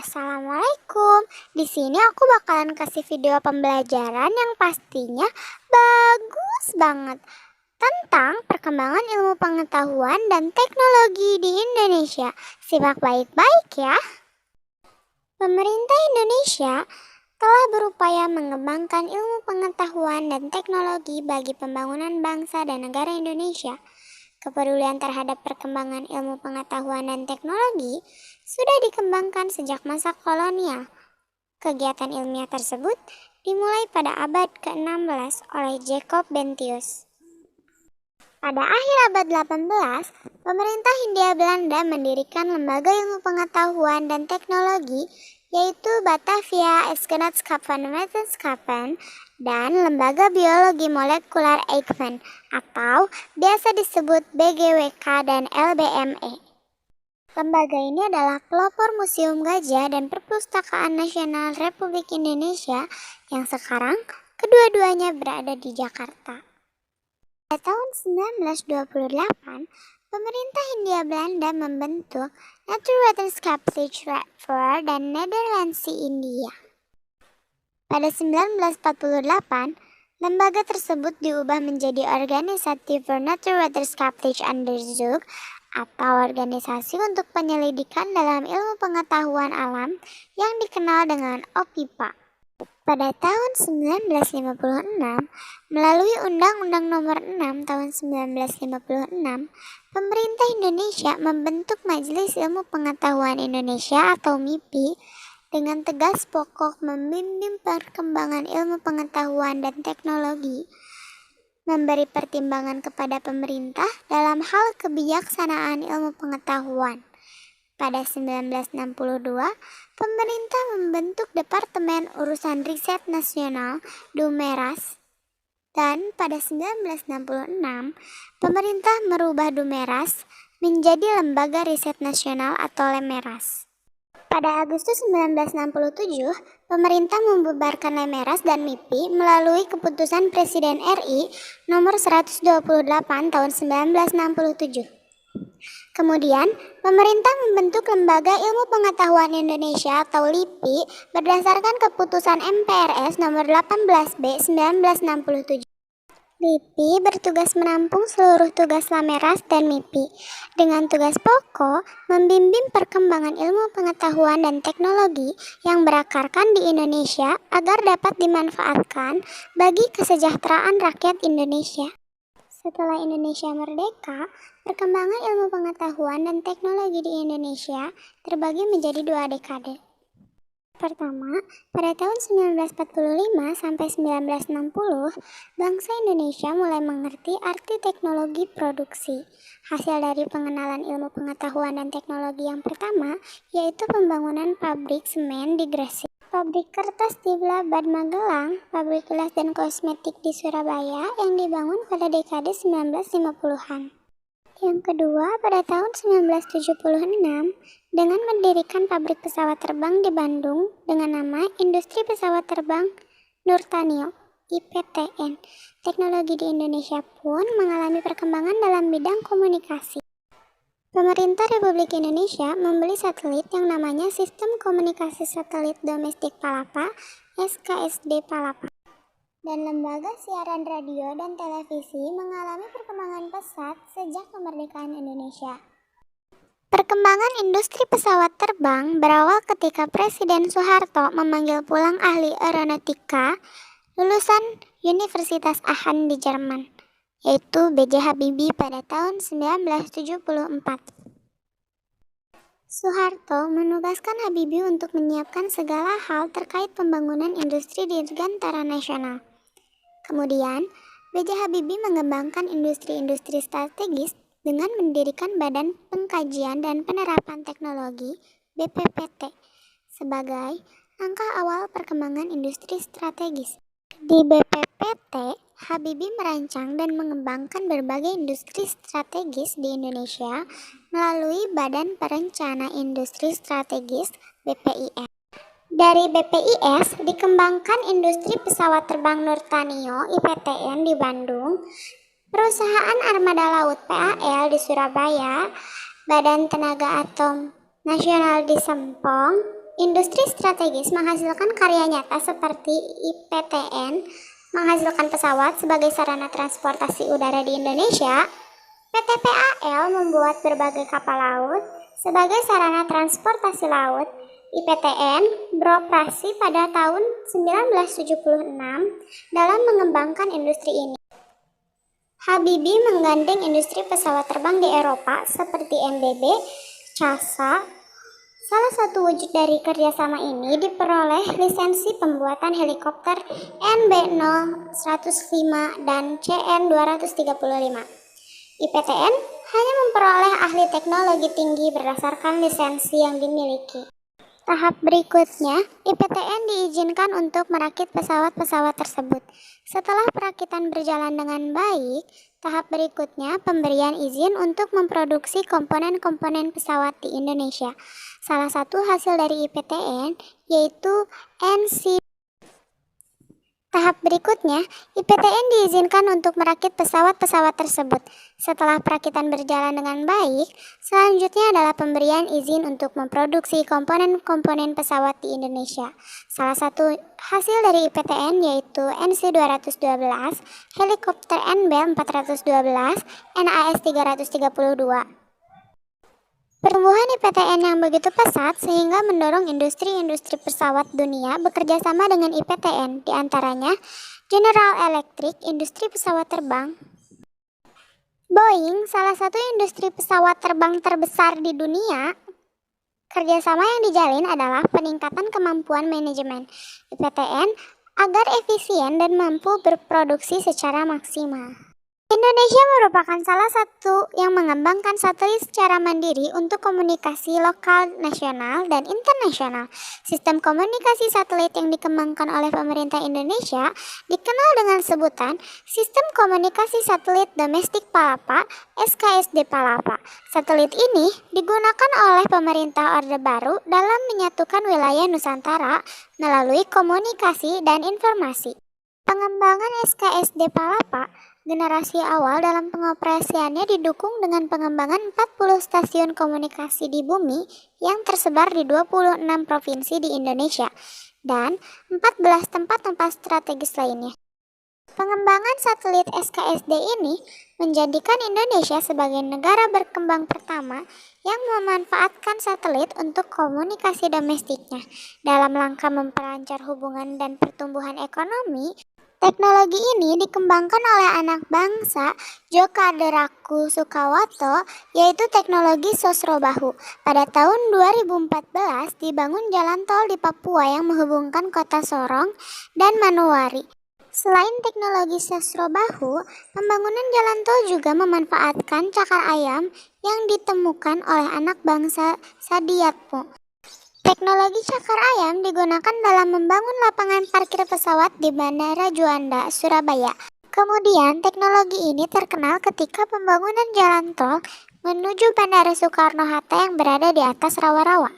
Assalamualaikum. Di sini aku bakalan kasih video pembelajaran yang pastinya bagus banget tentang perkembangan ilmu pengetahuan dan teknologi di Indonesia. Simak baik-baik ya. Pemerintah Indonesia telah berupaya mengembangkan ilmu pengetahuan dan teknologi bagi pembangunan bangsa dan negara Indonesia. Kepedulian terhadap perkembangan ilmu pengetahuan dan teknologi sudah dikembangkan sejak masa kolonial. Kegiatan ilmiah tersebut dimulai pada abad ke-16 oleh Jacob Bentius. Pada akhir abad 18, pemerintah Hindia Belanda mendirikan lembaga ilmu pengetahuan dan teknologi yaitu Batavia Wetenschapppen Wetenschappen dan Lembaga Biologi Molekuler Eijkman atau biasa disebut BGWK dan LBME. Lembaga ini adalah pelopor Museum Gajah dan Perpustakaan Nasional Republik Indonesia yang sekarang kedua-duanya berada di Jakarta. Pada tahun 1928, pemerintah Hindia Belanda membentuk Natuurwetenschappelijke dan Nederlandse India. Pada 1948, lembaga tersebut diubah menjadi Organisasi voor Natuurwetenschappelijk Onderzoek atau organisasi untuk penyelidikan dalam ilmu pengetahuan alam yang dikenal dengan OPIPA. Pada tahun 1956, melalui Undang-Undang Nomor 6 Tahun 1956, pemerintah Indonesia membentuk Majelis Ilmu Pengetahuan Indonesia atau MIPI dengan tegas pokok membimbing perkembangan ilmu pengetahuan dan teknologi, memberi pertimbangan kepada pemerintah dalam hal kebijaksanaan ilmu pengetahuan. Pada 1962, pemerintah membentuk Departemen Urusan Riset Nasional Dumeras dan pada 1966, pemerintah merubah Dumeras menjadi Lembaga Riset Nasional atau Lemeras. Pada Agustus 1967, pemerintah membubarkan Lemeras dan MIPI melalui keputusan Presiden RI nomor 128 tahun 1967. Kemudian, pemerintah membentuk Lembaga Ilmu Pengetahuan Indonesia atau LIPI berdasarkan keputusan MPRS nomor 18B 1967. LIPI bertugas menampung seluruh tugas Lemeras dan MIPI dengan tugas pokok membimbing perkembangan ilmu pengetahuan dan teknologi yang berakarkan di Indonesia agar dapat dimanfaatkan bagi kesejahteraan rakyat Indonesia. Setelah Indonesia merdeka, perkembangan ilmu pengetahuan dan teknologi di Indonesia terbagi menjadi dua dekade. Pertama, pada tahun 1945 sampai 1960, bangsa Indonesia mulai mengerti arti teknologi produksi. Hasil dari pengenalan ilmu pengetahuan dan teknologi yang pertama, yaitu pembangunan pabrik semen di Gresik, pabrik kertas di Belabat Magelang, pabrik gelas dan kosmetik di Surabaya yang dibangun pada dekade 1950-an. Yang kedua, pada tahun 1976, dengan mendirikan pabrik pesawat terbang di Bandung dengan nama Industri Pesawat Terbang Nurtanio, IPTN. Teknologi di Indonesia pun mengalami perkembangan dalam bidang komunikasi. Pemerintah Republik Indonesia membeli satelit yang namanya Sistem Komunikasi Satelit Domestik Palapa, SKSD Palapa. Dan lembaga siaran radio dan televisi mengalami perkembangan pesat sejak kemerdekaan Indonesia. Perkembangan industri pesawat terbang berawal ketika Presiden Soeharto memanggil pulang ahli aeronautika lulusan Universitas Aachen di Jerman, yaitu B.J. Habibie pada tahun 1974. Soeharto menugaskan Habibie untuk menyiapkan segala hal terkait pembangunan industri dirgantara nasional. Kemudian, B.J. Habibie mengembangkan industri-industri strategis dengan mendirikan Badan Pengkajian dan Penerapan Teknologi (BPPT) sebagai langkah awal perkembangan industri strategis. Di BPPT, Habibie merancang dan mengembangkan berbagai industri strategis di Indonesia melalui Badan Perencana Industri Strategis (BPIS). Dari BPIS dikembangkan industri pesawat terbang Nurtanio IPTN di Bandung, perusahaan armada laut PAL di Surabaya, Badan Tenaga Atom Nasional di Sempong, Industri strategis menghasilkan karya nyata seperti IPTN menghasilkan pesawat sebagai sarana transportasi udara di Indonesia. PT PAL membuat berbagai kapal laut sebagai sarana transportasi laut. IPTN beroperasi pada tahun 1976 dalam mengembangkan industri ini. Habibie menggandeng industri pesawat terbang di Eropa seperti MBB, CASA. Salah satu wujud dari kerjasama ini diperoleh lisensi pembuatan helikopter NB0105 dan CN235. IPTN hanya memperoleh ahli teknologi tinggi berdasarkan lisensi yang dimiliki. Tahap berikutnya, IPTN diizinkan untuk merakit pesawat-pesawat tersebut. Setelah perakitan berjalan dengan baik, tahap berikutnya pemberian izin untuk memproduksi komponen-komponen pesawat di Indonesia. Salah satu hasil dari IPTN yaitu NC. Tahap berikutnya, IPTN diizinkan untuk merakit pesawat-pesawat tersebut. Setelah perakitan berjalan dengan baik, selanjutnya adalah pemberian izin untuk memproduksi komponen-komponen pesawat di Indonesia. Salah satu hasil dari IPTN yaitu NC212, helikopter NB412, NAS332. Pertumbuhan IPTN yang begitu pesat sehingga mendorong industri-industri pesawat dunia bekerja sama dengan IPTN, diantaranya General Electric, industri pesawat terbang. Boeing, salah satu industri pesawat terbang terbesar di dunia. Kerjasama yang dijalin adalah peningkatan kemampuan manajemen IPTN agar efisien dan mampu berproduksi secara maksimal. Indonesia merupakan salah satu yang mengembangkan satelit secara mandiri untuk komunikasi lokal, nasional, dan internasional. Sistem komunikasi satelit yang dikembangkan oleh pemerintah Indonesia dikenal dengan sebutan Sistem Komunikasi Satelit Domestik Palapa (SKSD Palapa). Satelit ini digunakan oleh pemerintah Orde Baru dalam menyatukan wilayah Nusantara melalui komunikasi dan informasi. Pengembangan SKSD Palapa generasi awal dalam pengoperasiannya didukung dengan pengembangan 40 stasiun komunikasi di bumi yang tersebar di 26 provinsi di Indonesia dan 14 tempat-tempat strategis lainnya. Pengembangan satelit SKSD ini menjadikan Indonesia sebagai negara berkembang pertama yang memanfaatkan satelit untuk komunikasi domestiknya. Dalam rangka memperlancar hubungan dan pertumbuhan ekonomi, teknologi ini dikembangkan oleh anak bangsa Djoko Daroeku Sukawoto, yaitu teknologi Sosrobahu. Pada tahun 2014 dibangun jalan tol di Papua yang menghubungkan kota Sorong dan Manowari. Selain teknologi Sosrobahu, pembangunan jalan tol juga memanfaatkan cakar ayam yang ditemukan oleh anak bangsa Sadiatmo. Teknologi cakar ayam digunakan dalam membangun lapangan parkir pesawat di Bandara Juanda, Surabaya. Kemudian, teknologi ini terkenal ketika pembangunan jalan tol menuju Bandara Soekarno-Hatta yang berada di atas rawa-rawa.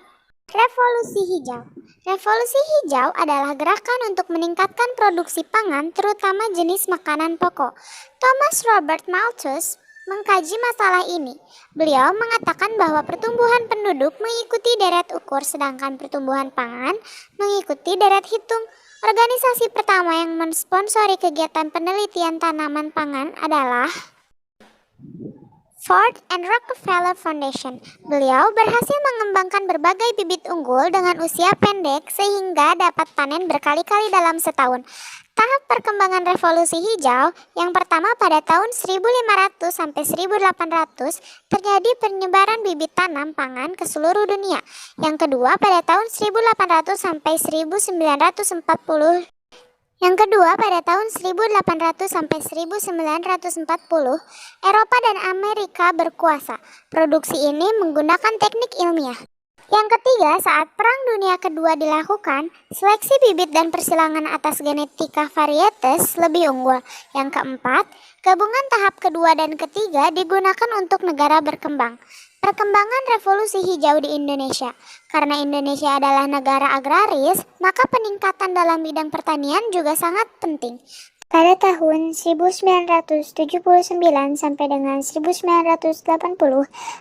Revolusi Hijau. Revolusi hijau adalah gerakan untuk meningkatkan produksi pangan, terutama jenis makanan pokok. Thomas Robert Malthus mengkaji masalah ini. Beliau mengatakan bahwa pertumbuhan penduduk mengikuti deret ukur, sedangkan pertumbuhan pangan mengikuti deret hitung. Organisasi pertama yang mensponsori kegiatan penelitian tanaman pangan adalah Ford and Rockefeller Foundation. Beliau berhasil mengembangkan berbagai bibit unggul dengan usia pendek sehingga dapat panen berkali-kali dalam setahun. Tahap perkembangan revolusi hijau yang pertama pada tahun 1500 sampai 1800 terjadi penyebaran bibit tanam pangan ke seluruh dunia. Yang kedua pada tahun 1800 sampai 1940. Yang kedua, pada tahun 1800 sampai 1940, Eropa dan Amerika berkuasa. Produksi ini menggunakan teknik ilmiah. Yang ketiga, saat Perang Dunia Kedua dilakukan, seleksi bibit dan persilangan atas genetika varietes lebih unggul. Yang keempat, gabungan tahap kedua dan ketiga digunakan untuk negara berkembang. Perkembangan revolusi hijau di Indonesia. Karena Indonesia adalah negara agraris, maka peningkatan dalam bidang pertanian juga sangat penting. Pada tahun 1979 sampai dengan 1980,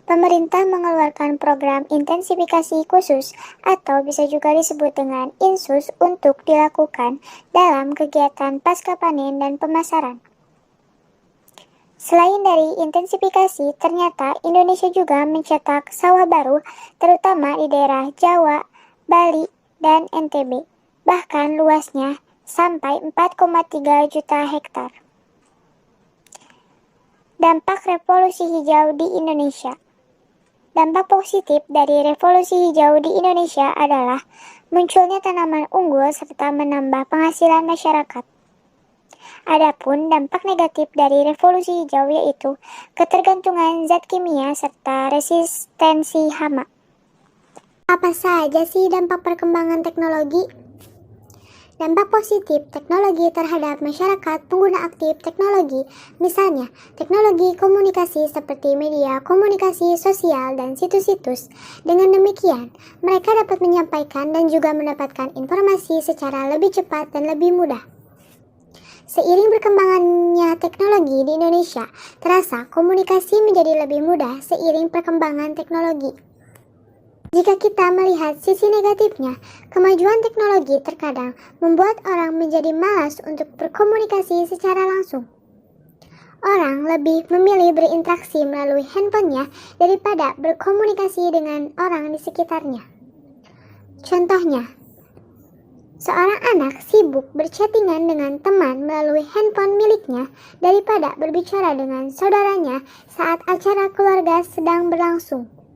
pemerintah mengeluarkan program intensifikasi khusus atau bisa juga disebut dengan INSUS untuk dilakukan dalam kegiatan pasca panen dan pemasaran. Selain dari intensifikasi, ternyata Indonesia juga mencetak sawah baru, terutama di daerah Jawa, Bali, dan NTB. Bahkan luasnya sampai 4,3 juta hektar. Dampak revolusi hijau di Indonesia. Dampak positif dari revolusi hijau di Indonesia adalah munculnya tanaman unggul serta menambah penghasilan masyarakat. Adapun dampak negatif dari revolusi hijau yaitu ketergantungan zat kimia serta resistensi hama. Apa saja sih dampak perkembangan teknologi? Dampak positif teknologi terhadap masyarakat pengguna aktif teknologi, misalnya teknologi komunikasi seperti media komunikasi sosial dan situs-situs. Dengan demikian, mereka dapat menyampaikan dan juga mendapatkan informasi secara lebih cepat dan lebih mudah. Seiring berkembangannya teknologi di Indonesia, terasa komunikasi menjadi lebih mudah seiring perkembangan teknologi. Jika kita melihat sisi negatifnya, kemajuan teknologi terkadang membuat orang menjadi malas untuk berkomunikasi secara langsung. Orang lebih memilih berinteraksi melalui handphonenya daripada berkomunikasi dengan orang di sekitarnya. Contohnya, seorang anak sibuk berchattingan dengan teman melalui handphone miliknya daripada berbicara dengan saudaranya saat acara keluarga sedang berlangsung.